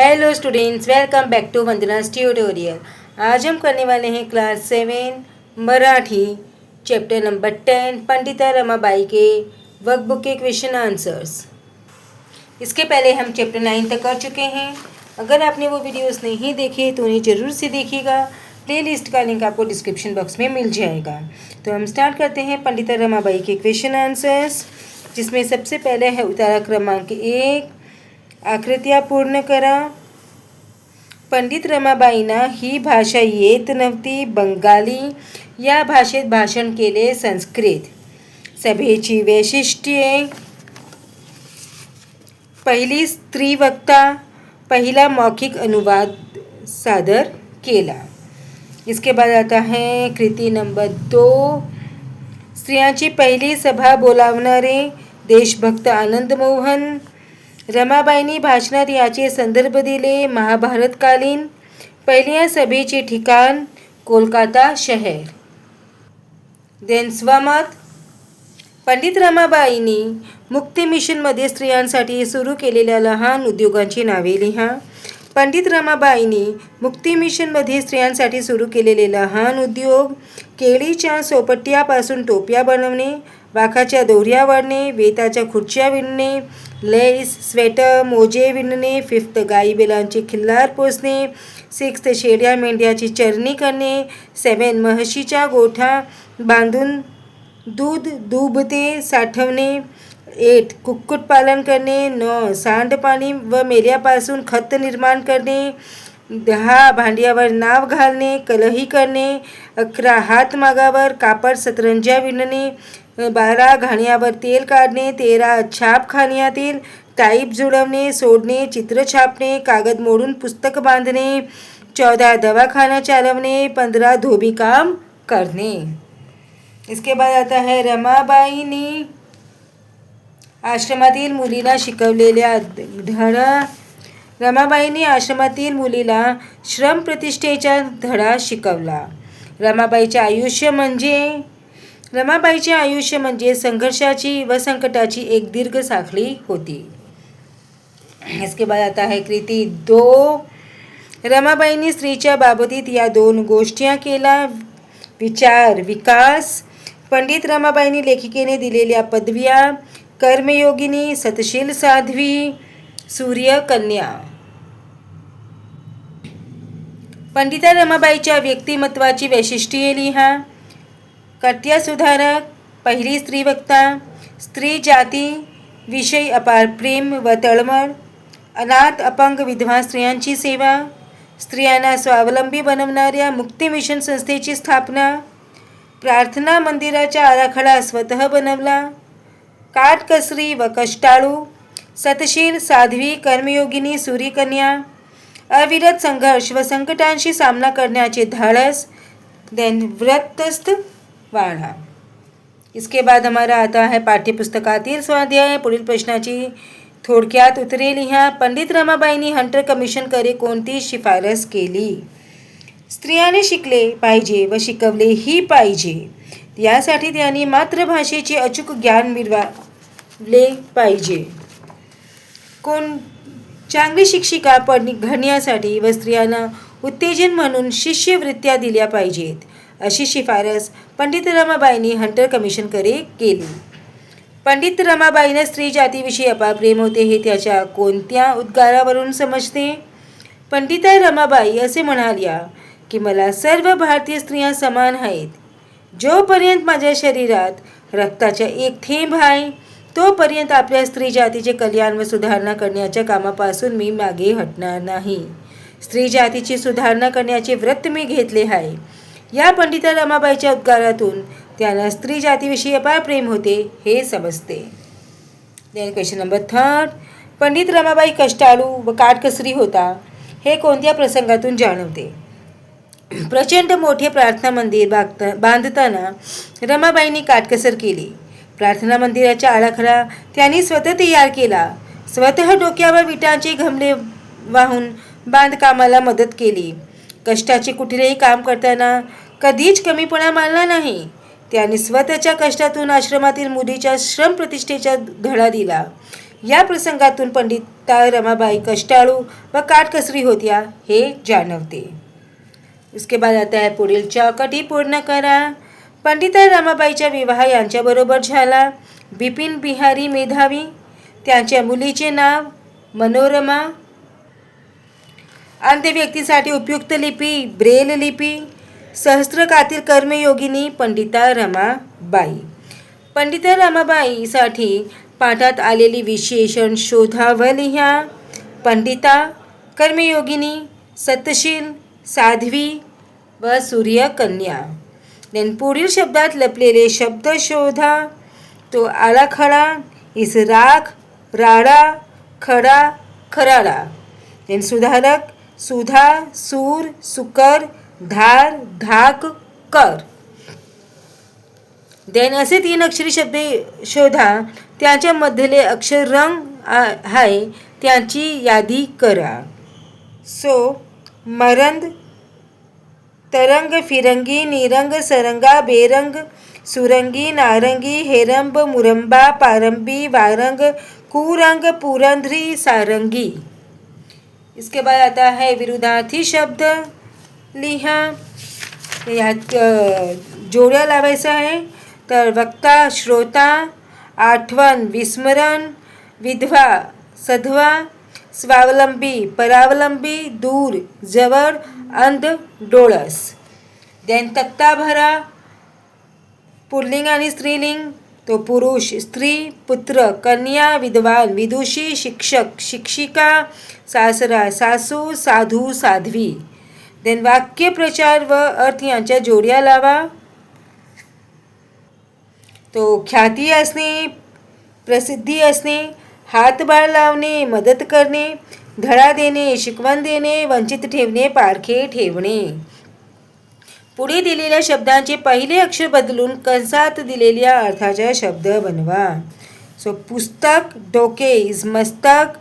Hello students, welcome back to Vandana's tutorial. आज हम करने वाले हैं class 7 Marathi chapter number 10 Pandita Ramabai के वर्कबुक के क्वेश्चन आंसर्स। इसके पहले हम चैप्टर 9 तक कर चुके हैं। अगर आपने वो वीडियोस नहीं देखे तो उन्हें ज़रूर से देखिएगा। प्लेलिस्ट का लिंक आपको डिस्क्रिप्शन बॉक्स में मिल जाएगा। तो हम स्टार्ट करते हैं पंडिता रमाबाई के क्वेश्चन आंसर्स, जिसमें सबसे पहले है उतारा क्रमांक 1, आकृत्या पूर्ण करा। पंडित रमाबाईंना ही भाषा येत नव्हती. बंगाली या भाषेत भाषण केले. संस्कृत. सभेची वैशिष्ट्ये. पहिली स्त्री वक्ता. पहिला मौखिक अनुवाद सादर केला. इसके बाद आता है कृती नंबर 2. स्त्रियांची पहिली सभा बोलावणारे. देशभक्त आनंद मोहन. रमाबाईंनी भाषणात याचे संदर्भ दिले. महाभारतकालीन. पहिल्या सभेचे ठिकाण कोलकाता शहर. देन स्वमत. पंडित रमाबाईंनी मुक्ती मिशनमध्ये स्त्रियांसाठी सुरू केलेल्या लहान उद्योगांची नावे लिहा. पंडित रमाबाईंनी मुक्ती मिशनमध्ये स्त्रियांसाठी सुरू केलेले लहान उद्योग: केळीच्या सोपट्यापासून टोप्या बनवणे, वाखाच्या दोऱ्या वाढणे, वेताच्या खुर्च्या विणणे, लेस, स्वेटर, मोजे विणणे, 5th गाई बैलांचे खिल्लार पोसणे, 6th शेळ्या मेंढ्याची चरणी करणे, 7 म्हशीच्या गोठा बांधून दूध दुभते साठवणे, 8 कुक्कुटपालन करणे, 9 सांडपाणी व मेल्यापासून खत निर्माण करणे, 10 भांड्यावर नाव घालणे कलही करणे, 11 हातमागावर कापड सतरंज्या विणणे, 12 घाण्यावर तेल काढणे, 13 छापखान्यातील टाईप जुळवणे सोडणे, चित्र छापणे, कागद मोडून पुस्तक बांधणे, 14 दवाखाना चालवणे, 15 धोबी काम करणे. इसके बाद आता है रमाबाईंनी आश्रमातील मुलीला शिकवलेल्या धडा. रमाबाईंनी आश्रमातील मुलीला श्रम प्रतिष्ठेचा धडा शिकवला. रमाबाईचे आयुष्य म्हणजे संघर्षाची व संकटाची एक दीर्घ साखळी होती. इसके बाद आता है कृती 2. रमाबाईंनी स्त्रीच्या बाबतीत या 2 गोष्टी केला. विचार विकास. पंडित रमाबाईंनी लेखिकेने दिलेल्या पदव्या: कर्मयोगिनी, सतशील साध्वी, सूर्यकन्या. पंडिता रमाबाईच्या व्यक्तिमत्वाची वैशिष्ट्ये लिहा. कट्यासुधारक. पहिली स्त्री वक्ता. स्त्री जाती विषयी अपार प्रेम व तळमळ. अनाथ अपंग विधवा स्त्रियांची सेवा. स्त्रियांना स्वावलंबी बनवणाऱ्या मुक्ती मिशन संस्थेची स्थापना. प्रार्थना मंदिराचा आराखडा स्वतः बनवला. काटकसरी व कष्टाळू. सतशील साध्वी, कर्मयोगिनी, सूर्यकन्या. अविरत संघर्ष व संकटांशी सामना करण्याचे धाडस. देन व्रतस्थ वाणा. इसके बाद हमारा आता है पाठ्यपुस्तकातील स्वाध्याय. पुढील प्रश्नाची थोडक्यात उत्तरे लिहा. पंडित रमाबाईंनी हंटर कमिशनकडे कोणती शिफारस केली? स्त्रियाने शिकले पाहिजे व शिकवलेही पाहिजे. यासाठी त्यांनी मातृभाषेचे अचूक ज्ञान मिळवले पाहिजे. चांगली शिक्षिका घडण्यासाठी व स्त्रियांना उत्तेजन म्हणून शिष्यवृत्त्या दिल्या पाहिजेत, अशी शिफारस पंडित रमाबाईंनी हंटर कमिशनकडे केली. पंडित रमाबाईंना स्त्री जातीविषयी अपार प्रेम होते हे त्याच्या कोणत्या उद्गारावरून समजते? पंडिता रमाबाई असे म्हणाल्या की मला सर्व भारतीय स्त्रिया समान आहेत. जोपर्यंत माझ्या शरीरात रक्ताचा एक थेंब आहे तोपर्यंत आपल्या स्त्री जातीचे कल्याण व सुधारणा करण्याच्या कामापासून मी मागे हटणार नाही. स्त्री जातीची सुधारणा करण्याचे व्रत मी घेतले आहे. या पंडिता रमाबाईच्या उद्गारातून त्यांना स्त्री जातीविषयी अपार प्रेम होते हे समजते. Then question number 3. Pandit Ramabai कष्टाळू व काटकसरी होता हे कोणत्या प्रसंगातून जाणवते? प्रचंड मोठे प्रार्थना मंदिर बांधताना रमाबाईंनी काटकसर केली. प्रार्थना मंदिराचा आराखडा त्यांनी स्वतः तयार केला. स्वतः डोक्यावर विटांचे घमले वाहून बांधकामाला मदत केली. कष्टाचे कुठलेही काम करताना कधीच कमीपणा मानला नाही. त्यांनी स्वतःच्या कष्टातून आश्रमातील मुलीच्या श्रम प्रतिष्ठेचा धडा दिला. या प्रसंगातून पंडिता रमाबाई कष्टाळू व काटकसरी होत्या हे जाणवते. इसके बाद आता है पुढील चौकटी पूर्ण करा. पंडिता रमाबाईचा विवाह यांच्याबरोबर झाला. बिपिन बिहारी मेधावी, त्यांच्या मुलीचे नाव मनोरमा. अंध व्यक्तीसाठी उपयुक्त लिपी ब्रेल लिपी. सहस्त्रकातील कर्मयोगिनी पंडिता रमाबाई. पंडिता रमाबाईसाठी पाठात आलेली विशेषण शोधा व लिहा. पंडिता, कर्मयोगिनी, सत्यशील, साध्वी व सूर्यकन्या. देन पुढील शब्दात लपलेले शब्द शोधा. तो आळाखडा, इसराख, राडा, खडा, खराडा. देन सुधारक, सुधा, सूर, सुकर, धार, धाक, कर. देन असे 3 अक्षरी शब्द शोधा. त्यांच्या मधले अक्षर रंग आहे त्यांची यादी करा. सो मरंद, तरंग, फिरंगी, निरंग, सरंगा, बेरंग, सुरंगी, नारंगी, हेरंब, मुरंबा, पारंबी, वारंग, कुरंग, पुरंधरी, सारंगी. इसके बाद आता है विरुद्धार्थी शब्द लिहा. यात जोड्या लावायचा आहे. तर वक्ता, श्रोता, आठवण, विस्मरण, विधवा, सधवा, स्वावलंबी, परावलंबी, दूर, जवळ, अंध, डोळस. देन तक्ता भरा. पुल्लिंग आणि स्त्रीलिंग. तो पुरुष, स्त्री, पुत्र, कन्या, विद्वान, विदुषी, शिक्षक, शिक्षिका, सासरा, सासू, साधू, साध्वी. देन वाक्य, प्रचार व अर्थ यांच्या जोड्या लावा. तो ख्याती असणे, प्रसिद्धी असणे, हातभार लावणे, मदत करणे, धडा देणे, शिकवण देणे, वंचित ठेवणे, पारखे ठेवणे. पुढे दिलेल्या शब्दांचे पहिले अक्षर बदलून कंसात दिलेल्या अर्थाचा शब्द बनवा. सो पुस्तक, डोके इज मस्तक.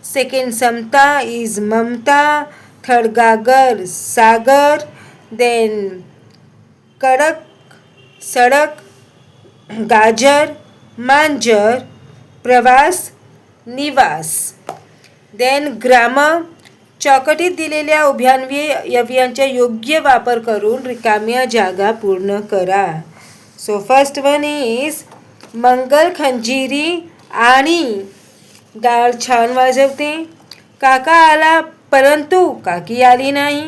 सेकंड समता इज ममता. थर्ड गागर, सागर. देन कडक, सडक, गाजर, मांजर, प्रवास, निवास. Then grammar. चौकटीत दिलेल्या उभयान्वयांचा योग्य वापर करून रिकाम्या जागा पूर्ण करा. सो फर्स्ट वन इज मंगल खंजिरी आणि डाळ छान वाजवते. काका आला परंतु काकी आली नाही.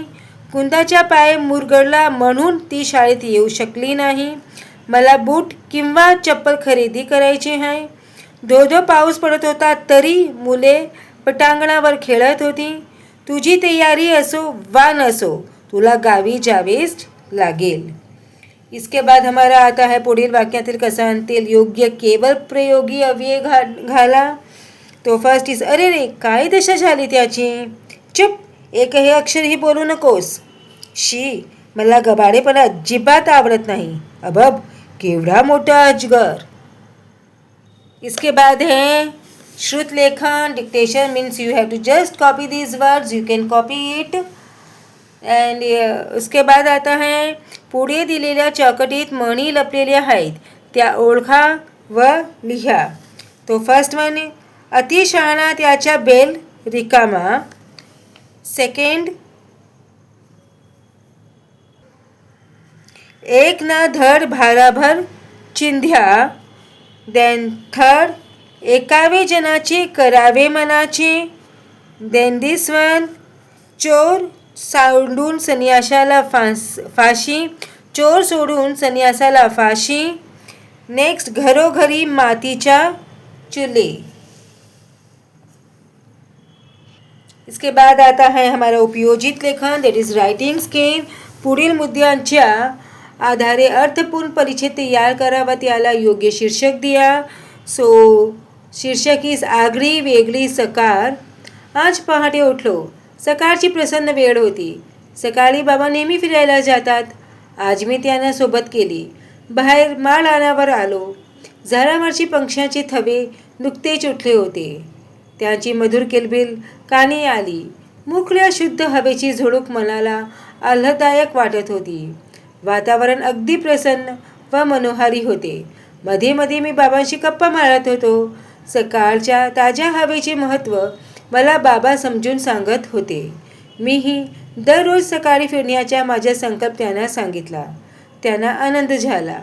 कुंदाचा पाय मुरगळला म्हणून ती शाळेत येऊ शकली नाही. मला बूट किंवा चप्पल खरेदी करायची आहे. धो पाऊस पडत होता तरी मुले पटांगणावर खेळत होती. तुझी तयारी असो वा नसो तुला गावी जावेच लागेल. इसके बाद हमारा आता है पुढील वाक्यातील कसांतील योग्य केवळ प्रयोगी अव्यय घाला. तो फर्स्ट इज अरे रे काय दशा झाली त्याची. चुप, एकही अक्षरही बोलू नकोस. शी, मला गबाडेपणा अजिबात आवडत नाही. अबब, केवढा मोठा अजगर. इसके बाद है श्रुत लेखन. Dictation means you have to just copy these words. You can copy it. And उसके बाद आता है पुढे दिलेल्या चौकटीत म्हणी लपलेल्या आहेत त्या ओळखा व लिहा. तो फर्स्ट वन, अतिशहाणा त्याचा बेल रिकामा. सेकंड, एक ना धड भाराभर चिंध्या. देन थर्ड, एकावे जनाचे करावे मनाचे. देन दिस वन, चोर सोडून संन्यासाला फाशी. चोर सोडून संन्यासाला फाशी. नेक्स्ट, घरोघरी मातीच्या चुले. इसके बाद आता है हमारा उपयोजित लेखन, दैट इज राइटिंग स्केल. पुढील मुद्द्यांच्या आधारे अर्थपूर्ण परिच्छेद तयार करा व त्याला योग्य शीर्षक द्या. सो शीर्षक इज आगळी वेगळी सकाळ. आज पहाटे उठलो. सकाळची प्रसन्न वेळ होती. सकाळी बाबा नेहमी फिरायला जातात. आज मी त्यांना सोबत केली. बाहेर माळरानावर आलो. झाडावरची पंख्यांचे थवे नुकतेच उठले होते. त्यांची मधुर किलबिल कानी आली. मोकळ्या शुद्ध हवेची झुळूक मनाला आल्हाददायक वाटत होती. वातावरण अगदी प्रसन्न व मनोहारी होते. मध्ये मध्ये मी बाबांशी गप्पा मारत होतो. सकाळच्या ताज्या हवेचे महत्त्व मला बाबा समजून सांगत होते. मीही दररोज सकाळी फिरण्याचा माझा संकल्प त्यांना सांगितला. त्यांना आनंद झाला.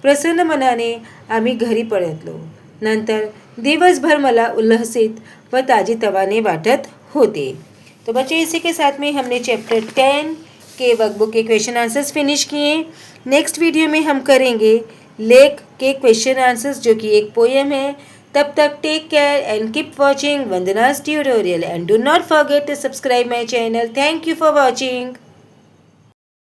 प्रसन्न मनाने आम्ही घरी परतलो. नंतर दिवसभर मला उल्हसित व ताजेतवाने वाटत होते. तो बच्चों, इसी के साथ में हमने चैप्टर 10 के वर्कबुक के क्वेश्चन आंसर्स फिनिश किए. नेक्स्ट वीडियो में हम करेंगे लेक के क्वेश्चन आंसर्स, जो कि एक पोएम है. तब तक take care and keep watching Vandana's tutorial and do not forget to subscribe my channel. Thank you for watching.